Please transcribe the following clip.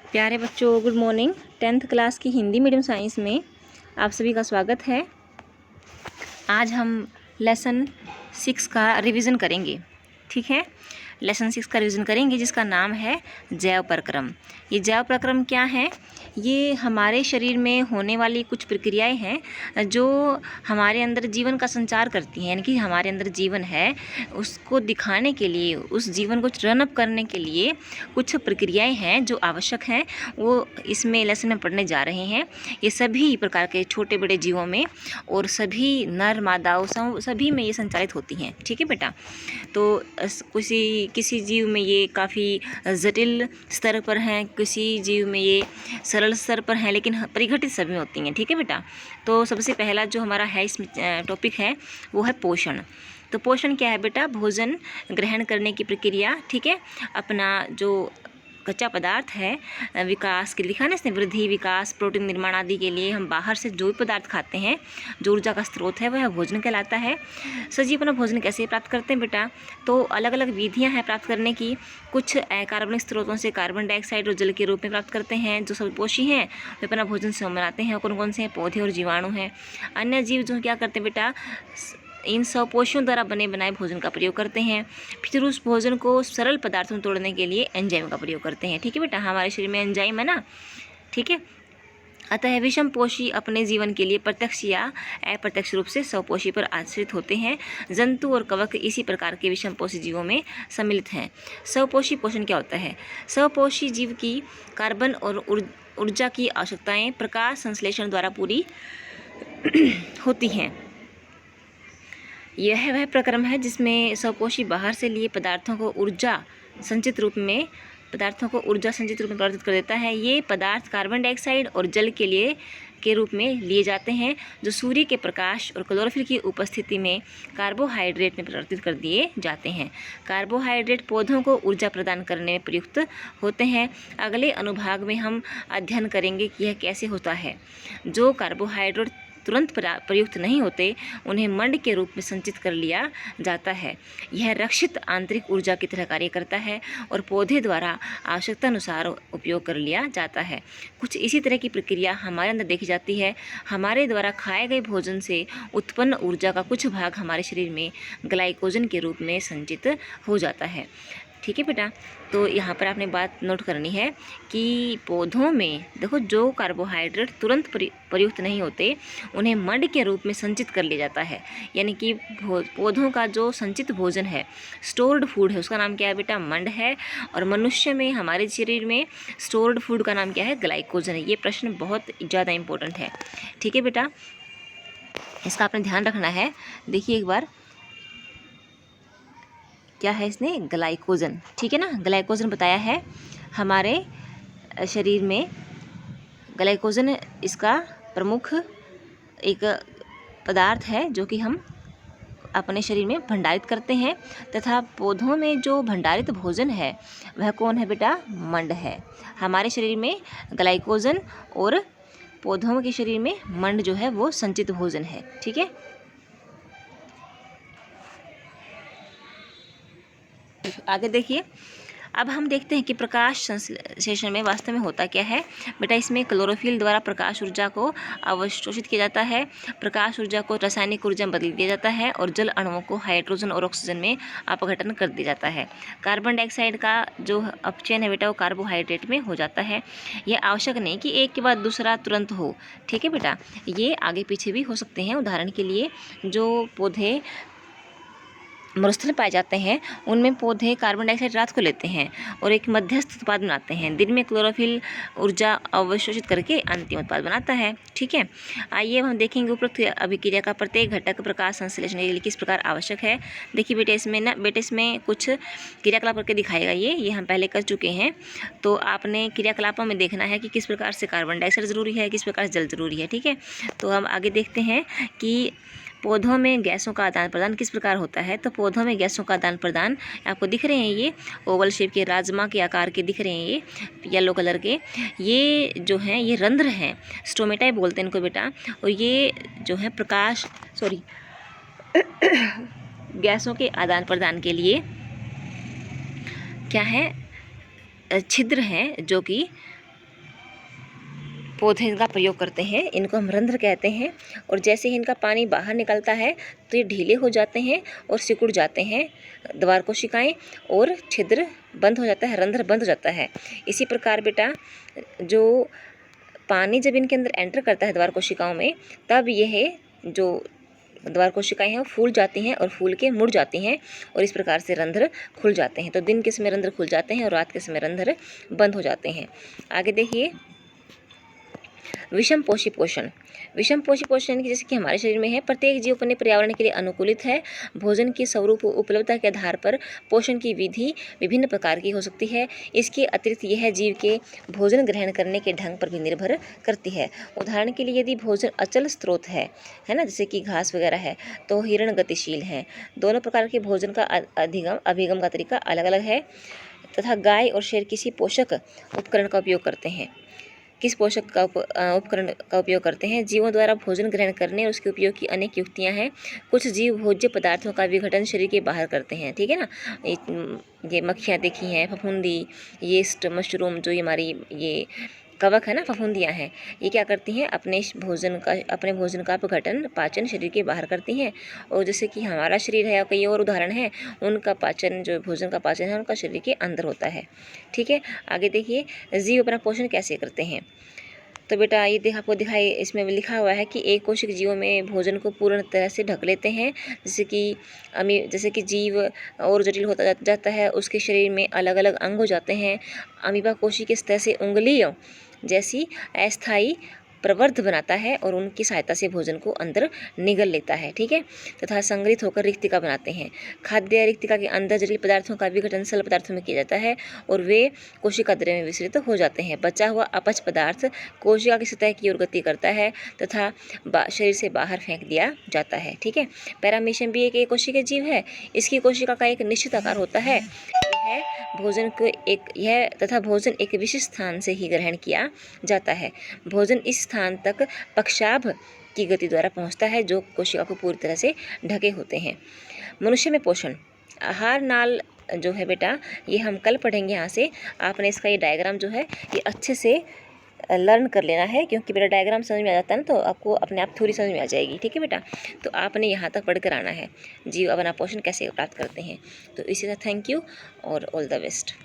प्यारे बच्चों, good morning. 10th class की हिंदी मीडियम साइंस में आप सभी का स्वागत है। आज हम लेसन 6 का रिवीजन करेंगे। ठीक है, लेसन 6 का रिवीजन करेंगे जिसका नाम है जैव प्रक्रम। ये जैव प्रक्रम क्या है? ये हमारे शरीर में होने वाली कुछ प्रक्रियाएं हैं जो हमारे अंदर जीवन का संचार करती हैं। यानी कि हमारे अंदर जीवन है, उसको दिखाने के लिए, उस जीवन को रन अप करने के लिए कुछ प्रक्रियाएं हैं जो आवश्यक हैं, वो इसमें लेसन में पढ़ने जा रहे हैं। ये सभी प्रकार के छोटे बड़े जीवों में और सभी नर मादाओं सभी में ये संचालित होती हैं। ठीक है बेटा, तो किसी जीव में ये काफ़ी जटिल स्तर पर हैं, किसी जीव में ये सरल स्तर पर हैं, लेकिन परिघटित सभी होती हैं। ठीक है बेटा, तो सबसे पहला जो हमारा है इसमें टॉपिक है वो है पोषण। तो पोषण क्या है बेटा? भोजन ग्रहण करने की प्रक्रिया। ठीक है, अपना जो कच्चा पदार्थ है विकास के लिखा ना इसने, वृद्धि, विकास, प्रोटीन निर्माण आदि के लिए हम बाहर से जो भी पदार्थ खाते हैं, जो ऊर्जा का स्रोत है वह भोजन कहलाता है। सजीव अपना भोजन कैसे प्राप्त करते हैं बेटा? तो अलग अलग विधियां हैं प्राप्त करने की। कुछ कार्बनिक स्रोतों से कार्बन डाइऑक्साइड और जल के रूप में प्राप्त करते हैं। जो सपोषी हैं वे अपना भोजन स्वयं बनाते हैं। कौन कौन से हैं? पौधे और जीवाणु हैं। अन्य जीव जो क्या करते हैं बेटा? इन स्वपोषियों द्वारा बने बनाए भोजन का प्रयोग करते हैं। फिर उस भोजन को सरल पदार्थों में तोड़ने के लिए एंजाइम का प्रयोग करते हैं। ठीक है बेटा, हमारे शरीर में एंजाइम है ना। ठीक है, अतः विषमपोषी अपने जीवन के लिए प्रत्यक्ष या अप्रत्यक्ष रूप से स्वपोषी पर आश्रित होते हैं। जंतु और कवक इसी प्रकार के विषमपोषी जीवों में सम्मिलित हैं। स्वपोषी पोषण क्या होता है? स्वपोषी जीव की कार्बन और ऊर्जा की आवश्यकताएं प्रकाश संश्लेषण द्वारा पूरी होती हैं। यह वह प्रक्रम है जिसमें स्वपोषी बाहर से लिए पदार्थों को ऊर्जा संचित रूप में परिवर्तित कर देता है। ये पदार्थ कार्बन डाइऑक्साइड और जल के रूप में लिए जाते हैं, जो सूर्य के प्रकाश और क्लोरोफिल की उपस्थिति में कार्बोहाइड्रेट में परिवर्तित कर दिए जाते हैं। कार्बोहाइड्रेट पौधों को ऊर्जा प्रदान करने में प्रयुक्त होते हैं। अगले अनुभाग में हम अध्ययन करेंगे कि यह कैसे होता है। जो कार्बोहाइड्रेट तुरंत प्रयुक्त नहीं होते, उन्हें मंड के रूप में संचित कर लिया जाता है। यह रक्षित आंतरिक ऊर्जा की तरह कार्य करता है और पौधे द्वारा आवश्यकता अनुसार उपयोग कर लिया जाता है। कुछ इसी तरह की प्रक्रिया हमारे अंदर देखी जाती है। हमारे द्वारा खाए गए भोजन से उत्पन्न ऊर्जा का कुछ भाग हमारे शरीर में ग्लाइकोजन के रूप में संचित हो जाता है। ठीक है बेटा, तो यहाँ पर आपने बात नोट करनी है कि पौधों में देखो, जो कार्बोहाइड्रेट तुरंत प्रयुक्त नहीं होते, उन्हें मंड के रूप में संचित कर लिया जाता है। यानी कि पौधों का जो संचित भोजन है, स्टोर्ड फूड है, उसका नाम क्या है बेटा? मंड है। और मनुष्य में, हमारे शरीर में स्टोर्ड फूड का नाम क्या है? ग्लाइकोजन है। ये प्रश्न बहुत ज़्यादा इंपॉर्टेंट है। ठीक है बेटा, इसका आपने ध्यान रखना है। देखिए एक बार, क्या है इसने? ग्लाइकोजन। ठीक है ना, ग्लाइकोजन बताया है। हमारे शरीर में ग्लाइकोजन इसका प्रमुख एक पदार्थ है जो कि हम अपने शरीर में भंडारित करते हैं। तथा पौधों में जो भंडारित भोजन है वह कौन है बेटा? मंड है। हमारे शरीर में ग्लाइकोजन और पौधों के शरीर में मंड जो है वो संचित भोजन है। ठीक है, आगे देखिए। अब हम देखते हैं कि प्रकाश संश्लेषण में वास्तव में होता क्या है बेटा। इसमें क्लोरोफिल द्वारा प्रकाश ऊर्जा को अवशोषित किया जाता है। प्रकाश ऊर्जा को रासायनिक ऊर्जा में बदल दिया जाता है और जल अणुओं को हाइड्रोजन और ऑक्सीजन में अपघटन कर दिया जाता है। कार्बन डाइऑक्साइड का जो अपचयन है बेटा वो कार्बोहाइड्रेट में हो जाता है। यह आवश्यक नहीं कि एक के बाद दूसरा तुरंत हो। ठीक है बेटा, ये आगे पीछे भी हो सकते हैं। उदाहरण के लिए, जो पौधे मरुस्थल पाए जाते हैं उनमें पौधे कार्बन डाइऑक्साइड रात को लेते हैं और एक मध्यस्थ उत्पाद बनाते हैं। दिन में क्लोरोफिल ऊर्जा अवशोषित करके अंतिम उत्पाद बनाता है। ठीक है, आइए हम देखेंगे उपरोक्त अभिक्रिया का प्रत्येक घटक प्रकाश संश्लेषण के लिए किस प्रकार आवश्यक है। देखिए बेटे, इसमें कुछ क्रियाकलाप करके दिखाएगा। ये हम पहले कर चुके हैं। तो आपने क्रियाकलापों में देखना है कि किस प्रकार से कार्बन डाइऑक्साइड ज़रूरी है, किस प्रकार से जल ज़रूरी है। ठीक है, तो हम आगे देखते हैं कि पौधों में गैसों का आदान प्रदान किस प्रकार होता है। तो पौधों में गैसों का आदान प्रदान आपको दिख रहे हैं, ये ओवल शेप के राजमा के आकार के दिख रहे हैं, ये येलो कलर के। ये जो हैं ये रंध्र हैं, स्टोमेटा बोलते हैं इनको बेटा। और ये जो है गैसों के आदान प्रदान के लिए क्या है? छिद्र हैं जो कि पौधे इनका प्रयोग करते हैं, इनको हम रंध्र कहते हैं। और जैसे ही इनका पानी बाहर निकलता है तो ये ढीले हो जाते हैं और सिकुड़ जाते हैं द्वार कोशिकाएं, और छिद्र बंद हो जाता है, रंध्र बंद हो जाता है। इसी प्रकार बेटा जो पानी जब इनके अंदर एंटर करता है द्वार कोशिकाओं में, तब यह जो द्वार कोशिकाएं हैं वो फूल जाती हैं और फूल के मुड़ जाती हैं, और इस प्रकार से रंध्र खुल जाते हैं। तो दिन के समय रंध्र खुल जाते हैं और रात के समय रंध्र बंद हो जाते हैं। आगे देखिए, विषम पोषी पोषण। विषम पोषी पोषण की जैसे कि हमारे शरीर में है, प्रत्येक जीव अपने पर्यावरण के लिए अनुकूलित है। भोजन की स्वरूप उपलब्धता के आधार पर पोषण की विधि विभिन्न प्रकार की हो सकती है। इसके अतिरिक्त यह जीव के भोजन ग्रहण करने के ढंग पर भी निर्भर करती है। उदाहरण के लिए यदि भोजन अचल स्रोत है ना, जैसे कि घास वगैरह है, तो हिरण गतिशील हैं। दोनों प्रकार के भोजन का अभिगम का तरीका अलग अलग है। तथा गाय और शेर किसी पोषक उपकरण का उपयोग करते हैं। किस पोषक का उपकरण का उपयोग करते हैं? जीवों द्वारा भोजन ग्रहण करने और उसके उपयोग की अनेक युक्तियां हैं। कुछ जीव भोज्य पदार्थों का विघटन शरीर के बाहर करते हैं, ठीक है ना। ये मक्खियाँ देखी हैं, फफूंदी, यीस्ट, मशरूम, जो हमारी ये कवक है ना, फफूंदियाँ हैं, ये क्या करती हैं? अपने भोजन का अपघटन, पाचन शरीर के बाहर करती हैं। और जैसे कि हमारा शरीर है, कई और उदाहरण हैं, उनका पाचन, जो भोजन का पाचन है, उनका शरीर के अंदर होता है, ठीक है। आगे देखिए, जीव अपना पोषण कैसे करते हैं। तो बेटा ये आपको दिखाई, इसमें लिखा हुआ है कि एक कोशिक जीवों में भोजन को पूर्ण तरह से ढक लेते हैं। जैसे कि जीव और जटिल होता जाता है, उसके शरीर में अलग अलग अंग हो जाते हैं। अमीबा कोशिका की सतह से उंगलियों जैसी अस्थायी प्रवर्ध बनाता है और उनकी सहायता से भोजन को अंदर निगल लेता है, ठीक है। तथा संग्रहित होकर रिक्तिका बनाते हैं। खाद्य रिक्तिका के अंदर जटिल पदार्थों का विघटन सरल पदार्थों में किया जाता है और वे कोशिका द्रव्य में विस्तृत हो जाते हैं। बचा हुआ अपच पदार्थ कोशिका की सतह की ओर गति करता है तथा शरीर से बाहर फेंक दिया जाता है, ठीक है। पैरामीशियम भी एक कोशिकीय जीव है। इसकी कोशिका का एक निश्चित आकार होता है। भोजन एक विशिष्ट स्थान से ही ग्रहण किया जाता है। भोजन इस स्थान तक पक्षाभ की गति द्वारा पहुंचता है जो कोशिका को पूरी तरह से ढके होते हैं। मनुष्य में पोषण। आहार नाल जो है बेटा, ये हम कल पढ़ेंगे। यहाँ से आपने इसका ये डायग्राम जो है ये अच्छे से लर्न कर लेना है, क्योंकि बेटा डायग्राम समझ में आ जाता है ना, तो आपको अपने आप थोड़ी समझ में आ जाएगी, ठीक है बेटा। तो आपने यहाँ तक पढ़ कर आना है, जीव अपना पोषण कैसे प्राप्त करते हैं। तो इसी तरह थैंक यू और ऑल द बेस्ट।